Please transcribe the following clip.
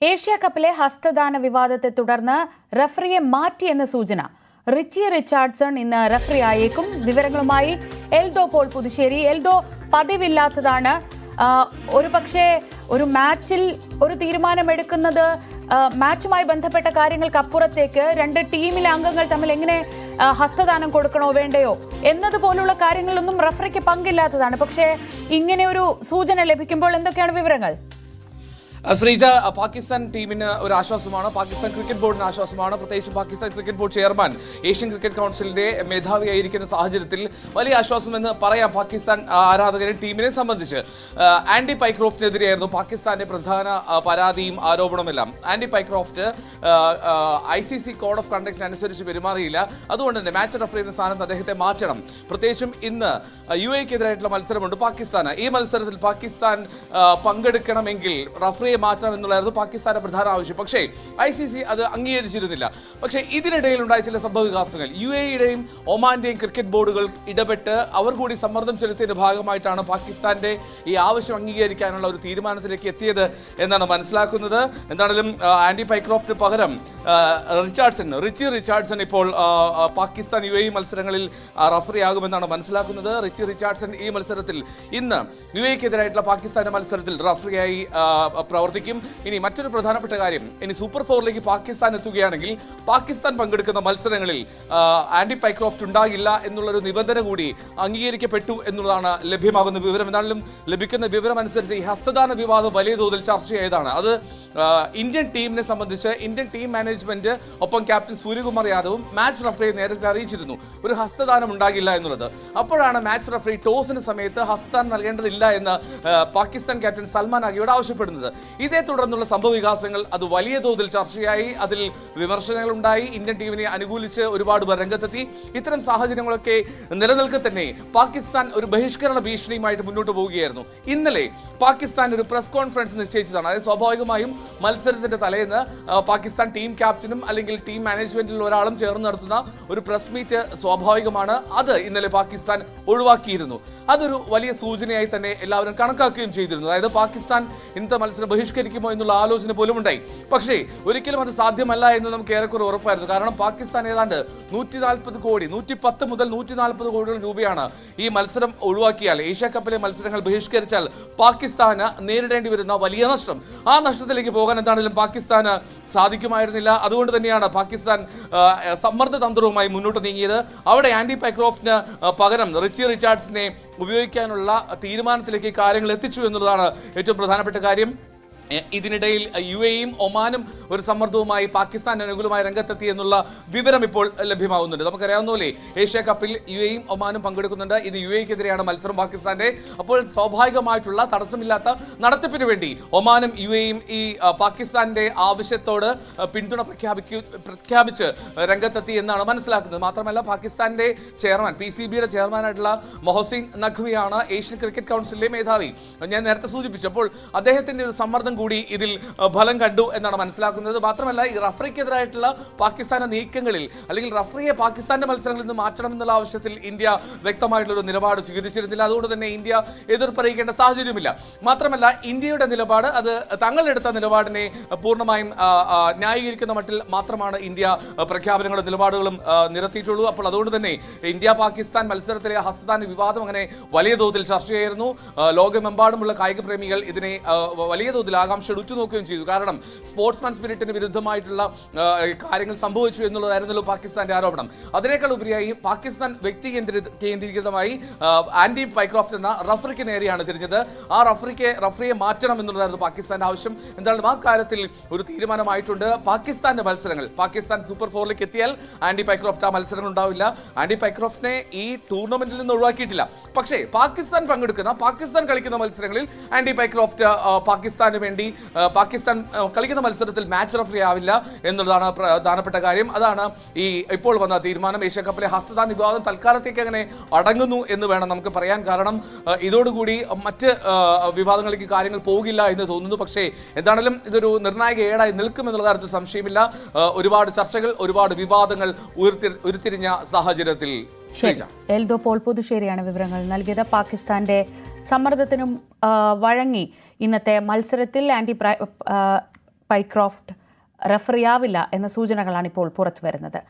Asia കപ്പിലെ ഹസ്തദാന വിവാദത്തെ തുടർന്ന് റഫറിയെ മാറ്റിയെന്ന സൂചന. Richie Richardson ഇന്ന് റഫറി ആയേക്കും. വിവരങ്ങളുമായി എൽദോ പോൾ പുതുശ്ശേരി. എൽദോ, പതിവില്ലാത്തതാണ് ഒരുപക്ഷെ ഒരു മാച്ചിൽ ഒരു തീരുമാനമെടുക്കുന്നത് മാച്ചുമായി ബന്ധപ്പെട്ട കാര്യങ്ങൾക്കപ്പുറത്തേക്ക് രണ്ട് ടീമിലെ അംഗങ്ങൾ തമ്മിൽ എങ്ങനെ ഹസ്തദാനം കൊടുക്കണോ വേണ്ടയോ എന്നതുപോലുള്ള കാര്യങ്ങളിലൊന്നും റഫറിക്ക് പങ്കില്ലാത്തതാണ്. പക്ഷേ ഇങ്ങനെ ഒരു സൂചന ലഭിക്കുമ്പോൾ എന്തൊക്കെയാണ് വിവരങ്ങൾ? ശ്രീജ, പാകിസ്ഥാൻ ടീമിന് ഒരു ആശ്വാസമാണ്, പാകിസ്ഥാൻ ക്രിക്കറ്റ് ബോർഡിന് ആശ്വാസമാണ്. പ്രത്യേകിച്ചും Pakistan cricket board chairman Asian cricket കൗൺസിലിന്റെ മേധാവിയായിരിക്കുന്ന സാഹചര്യത്തിൽ വലിയ ആശ്വാസമെന്ന് പറയാം പാകിസ്ഥാൻ ആരാധകരെ. ടീമിനെ സംബന്ധിച്ച് ആൻഡി പൈക്രോഫ്റ്റിനെതിരെയായിരുന്നു പാകിസ്ഥാന്റെ പ്രധാന പരാതിയും ആരോപണമെല്ലാം. Andy Pycroft ICC code of കണ്ടക്റ്റിനനുസരിച്ച് പെരുമാറിയില്ല. അതുകൊണ്ട് തന്നെ മാച്ച് റഫറി എന്ന സ്ഥാനത്ത് അദ്ദേഹത്തെ മാറ്റണം. പ്രത്യേകിച്ചും ഇന്ന് UAE-ക്കെതിരായിട്ടുള്ള മത്സരമുണ്ട് പാകിസ്ഥാന്. ഈ മത്സരത്തിൽ പാകിസ്ഥാൻ പങ്കെടുക്കണമെങ്കിൽ റഫറി മാറ്റണം എന്നുള്ളതായിരുന്നു പാകിസ്ഥാന്റെ പ്രധാന ആവശ്യം. പക്ഷേ ICC അത് അംഗീകരിച്ചിരുന്നില്ല. പക്ഷേ ഇതിനിടയിൽ ഉണ്ടായ ചില സംഭവ വികാസങ്ങൾ, UAE-യുടെയും ഒമാന്റെയും ക്രിക്കറ്റ് ബോർഡുകൾ ഇടപെട്ട് അവർ കൂടി സമ്മർദ്ദം ചെലുത്തിയതിന്റെ ഭാഗമായിട്ടാണ് പാകിസ്ഥാന്റെ ഈ ആവശ്യം അംഗീകരിക്കാനുള്ള ഒരു തീരുമാനത്തിലേക്ക് എത്തിയത് എന്നാണ് മനസ്സിലാക്കുന്നത്. എന്താണെങ്കിലും ആൻഡി പൈക്രോഫ്റ്റ് പകരം റിച്ചി റിച്ചാർഡ്സൺ ഇപ്പോൾ പാകിസ്ഥാൻ UAE മത്സരങ്ങളിൽ റഫറി ആകുമെന്നാണ് മനസ്സിലാക്കുന്നത്. റിച്ചി റിച്ചാർഡ്സൺ ഈ മത്സരത്തിൽ ഇന്ന് UAE-ക്കെതിരായിട്ടുള്ള പാകിസ്ഥാന്റെ മത്സരത്തിൽ റഫറിയായി പ്രവർത്തിക്കും. ഇനി മറ്റൊരു പ്രധാനപ്പെട്ട കാര്യം, ഇനി സൂപ്പർ 4ലേക്ക് പാകിസ്ഥാൻ എത്തുകയാണെങ്കിൽ പാകിസ്ഥാൻ പങ്കെടുക്കുന്ന മത്സരങ്ങളിൽ ആൻഡി പൈക്രോഫ്റ്റ് ഉണ്ടാകില്ല എന്നുള്ളൊരു നിബന്ധന കൂടി അംഗീകരിക്കപ്പെട്ടു എന്നുള്ളതാണ് ലഭ്യമാകുന്ന വിവരം. എന്നാലും ലഭിക്കുന്ന വിവരം അനുസരിച്ച് ഈ ഹസ്തദാന വിവാദം വലിയ തോതിൽ ചർച്ചയായതാണ്. അത് ഇന്ത്യൻ ടീമിനെ സംബന്ധിച്ച് ഇന്ത്യൻ ടീം മാനേജ്മെന്റ് ഒപ്പം ക്യാപ്റ്റൻ സൂര്യകുമാർ യാദവും മാച്ച് റഫറിയെ നേരത്തെ അറിയിച്ചിരുന്നു ഒരു ഹസ്തദാനം ഉണ്ടാകില്ല എന്നുള്ളത്. അപ്പോഴാണ് മാച്ച് റഫറി ടോസിന് സമയത്ത് ഹസ്തദാനം നൽകേണ്ടതില്ല എന്ന് പാകിസ്ഥാൻ ക്യാപ്റ്റൻ സൽമാൻ ആഗിയോട് ആവശ്യപ്പെടുന്നത്. ഇതേ തുടർന്നുള്ള സംഭവ വികാസങ്ങൾ അത് വലിയ തോതിൽ ചർച്ചയായി. അതിൽ വിമർശനങ്ങൾ ഉണ്ടായി. ഇന്ത്യൻ ടീമിനെ അനുകൂലിച്ച് ഒരുപാട് പേർ രംഗത്തെത്തി. ഇത്തരം സാഹചര്യങ്ങളൊക്കെ നിലനിൽക്കെ തന്നെ പാകിസ്ഥാൻ ഒരു ബഹിഷ്കരണ ഭീഷണിയുമായിട്ട് മുന്നോട്ട് പോവുകയായിരുന്നു. ഇന്നലെ പാകിസ്ഥാൻ ഒരു പ്രസ് കോൺഫറൻസ് നിശ്ചയിച്ചതാണ്. അതായത് സ്വാഭാവികമായും മത്സരത്തിന്റെ തലേന്ന് പാകിസ്ഥാൻ ടീം ക്യാപ്റ്റനും അല്ലെങ്കിൽ ടീം മാനേജ്മെന്റിൽ ഒരാളും ചേർന്ന് നടത്തുന്ന ഒരു പ്രസ് മീറ്റ് സ്വാഭാവികമാണ്. അത് ഇന്നലെ പാകിസ്ഥാൻ ഒഴിവാക്കിയിരുന്നു. അതൊരു വലിയ സൂചനയായി തന്നെ എല്ലാവരും കണക്കാക്കുകയും ചെയ്തിരുന്നു. അതായത് പാകിസ്ഥാൻ ഇന്നത്തെ മത്സരം ബഹിഷ്കരിക്കുമോ എന്നുള്ള ആലോചന പോലും ഉണ്ടായി. പക്ഷേ ഒരിക്കലും അത് സാധ്യമല്ല എന്ന് നമുക്ക് ഏറെക്കുറെ ഉറപ്പായിരുന്നു. കാരണം പാകിസ്ഥാൻ ഏതാണ്ട് 140 കോടി 110 മുതൽ 140 കോടി രൂപയാണ് ഈ മത്സരം ഒഴിവാക്കിയാൽ, ഏഷ്യ കപ്പിലെ മത്സരങ്ങൾ ബഹിഷ്കരിച്ചാൽ പാകിസ്ഥാന് നേരിടേണ്ടി വരുന്ന വലിയ നഷ്ടം. ആ നഷ്ടത്തിലേക്ക് പോകാൻ എന്താണെങ്കിലും പാകിസ്ഥാന് സാധിക്കുമായിരുന്നില്ല. അതുകൊണ്ട് തന്നെയാണ് പാകിസ്ഥാൻ സമ്മർദ്ദ തന്ത്രവുമായി മുന്നോട്ട് നീങ്ങിയത്. അവിടെ ആൻഡി പൈക്രോഫ്റ്റിന് പകരം റിച്ചി റിച്ചാർഡ്സിനെ ഉപയോഗിക്കാനുള്ള തീരുമാനത്തിലേക്ക് കാര്യങ്ങൾ എത്തിച്ചു എന്നുള്ളതാണ് ഏറ്റവും പ്രധാനപ്പെട്ട കാര്യം. ഇതിനിടയിൽ UAE-യും ഒമാനും ഒരു സമ്മർദ്ദവുമായി പാകിസ്ഥാൻ അനുകൂലമായി രംഗത്തെത്തി എന്നുള്ള വിവരം ഇപ്പോൾ ലഭ്യമാകുന്നുണ്ട്. നമുക്കറിയാവുന്ന പോലെ ഏഷ്യ കപ്പിൽ UAE-യും ഒമാനും പങ്കെടുക്കുന്നുണ്ട്. ഇത് UAE-ക്കെതിരെയാണ് മത്സരം പാകിസ്ഥാന്റെ. അപ്പോൾ സ്വാഭാവികമായിട്ടുള്ള തടസ്സമില്ലാത്ത നടത്തിപ്പിന് വേണ്ടി ഒമാനും UAE-യും ഈ പാകിസ്ഥാന്റെ ആവശ്യത്തോട് പിന്തുണ പ്രഖ്യാപിച്ച് രംഗത്തെത്തി എന്നാണ് മനസ്സിലാക്കുന്നത്. മാത്രമല്ല പാകിസ്ഥാന്റെ ചെയർമാൻ PCB-യുടെ ചെയർമാനായിട്ടുള്ള മൊഹസിൻ നഖ്വിയാണ് ഏഷ്യൻ ക്രിക്കറ്റ് കൗൺസിലിലെ മേധാവി. ഞാൻ നേരത്തെ സൂചിപ്പിച്ചു. അപ്പോൾ അദ്ദേഹത്തിന്റെ ഒരു സമ്മർദ്ദം കൂടി ഇതിൽ ഫലം കണ്ടു എന്നാണ് മനസ്സിലാക്കുന്നത്. മാത്രമല്ല ഈ റഫറിക്കെതിരായിട്ടുള്ള പാകിസ്ഥാന്റെ നീക്കങ്ങളിൽ അല്ലെങ്കിൽ റഫറിയെ പാകിസ്ഥാന്റെ മത്സരങ്ങളിൽ നിന്ന് മാറ്റണം എന്നുള്ള ആവശ്യത്തിൽ ഇന്ത്യ വ്യക്തമായിട്ടുള്ളൊരു നിലപാട് സ്വീകരിച്ചിരുന്നില്ല. അതുകൊണ്ട് തന്നെ ഇന്ത്യ എതിർപ്പറിയിക്കേണ്ട സാഹചര്യമില്ല. മാത്രമല്ല ഇന്ത്യയുടെ നിലപാട് അത് തങ്ങളെടുത്ത നിലപാടിനെ പൂർണ്ണമായും ന്യായീകരിക്കുന്ന മട്ടിൽ മാത്രമാണ് ഇന്ത്യ പ്രഖ്യാപനങ്ങളും നിലപാടുകളും നിരത്തിയിട്ടുള്ളൂ. അപ്പോൾ അതുകൊണ്ട് തന്നെ ഇന്ത്യ പാകിസ്ഥാൻ മത്സരത്തിലെ ഹസ്തദാന വിവാദം അങ്ങനെ വലിയ തോതിൽ ചർച്ചയായിരുന്നു. ലോകമെമ്പാടുമുള്ള കായിക പ്രേമികൾ ഇതിനെ വലിയ തോതിൽ ആകാംക്ഷ ഉറ്റുനോക്കുകയും ചെയ്തു. കാരണം സ്പോർട്സ്മാൻ സ്പിരിറ്റിന് വിരുദ്ധമായിട്ടുള്ള കാര്യങ്ങൾ സംഭവിച്ചു എന്നുള്ളതായിരുന്നല്ലോ പാകിസ്ഥാന്റെ ആരോപണം. അതിനേക്കാൾ ഉപരിയായി പാകിസ്ഥാൻ വ്യക്തി കേന്ദ്രീകൃതമായി ആൻഡി പൈക്രോഫ്റ്റ് എന്ന റഫറിക്ക് നേരെയാണ് തിരിഞ്ഞത്. ആ റഫറിയെ മാറ്റണം എന്നുള്ളതായിരുന്നു പാകിസ്ഥാന്റെ ആവശ്യം. എന്തായാലും ആ കാര്യത്തിൽ ഒരു തീരുമാനമായിട്ടുണ്ട്. പാകിസ്ഥാന്റെ മത്സരങ്ങൾ പാകിസ്ഥാൻ സൂപ്പർ 4ലേക്ക് എത്തിയാൽ ആൻഡി പൈക്രോഫ്റ്റ് ആ മത്സരങ്ങൾ ഉണ്ടാവില്ല. ആൻഡി പൈക്രോഫ്റ്റിനെ ഈ ടൂർണമെന്റിൽ നിന്ന് ഒഴിവാക്കിയിട്ടില്ല. പക്ഷേ പാകിസ്ഥാൻ കളിക്കുന്ന മത്സരങ്ങളിൽ ആൻഡി പൈക്രോഫ്റ്റ് പാകിസ്ഥാന് വേണ്ടി പാകിസ്ഥാൻ കളിക്കുന്ന മത്സരത്തിൽ മാച്ച് റഫറി ആവില്ല എന്നുള്ളതാണ് പ്രധാനപ്പെട്ട കാര്യം. അതാണ് ഈ ഇപ്പോൾ വന്ന തീരുമാനം. ഏഷ്യ കപ്പിലെ ഹസ്തദാന വിവാദം തൽക്കാലത്തേക്ക് അങ്ങനെ അടങ്ങുന്നു എന്ന് വേണം നമുക്ക് പറയാൻ. കാരണം ഇതോടുകൂടി മറ്റ് വിവാദങ്ങളിലേക്ക് കാര്യങ്ങൾ പോകില്ല എന്ന് തോന്നുന്നു. പക്ഷേ എന്താണെങ്കിലും ഇതൊരു നിർണായക ഏടായി നിൽക്കുമെന്നുള്ള കാര്യത്തിൽ സംശയമില്ല. ഒരുപാട് ചർച്ചകൾ, ഒരുപാട് വിവാദങ്ങൾ ഉരുത്തിരിഞ്ഞ സാഹചര്യത്തിൽ എൽദോ പോൾ പുതുശ്ശേരിയാണ് വിവരങ്ങൾ നൽകിയത്. പാകിസ്ഥാന്റെ സമ്മർദ്ദത്തിനും വഴങ്ങി ഇന്നത്തെ മത്സരത്തിൽ പൈക്രോഫ്റ്റ് റഫറിയാവില്ല എന്ന സൂചനകളാണ് ഇപ്പോൾ പുറത്തു വരുന്നത്.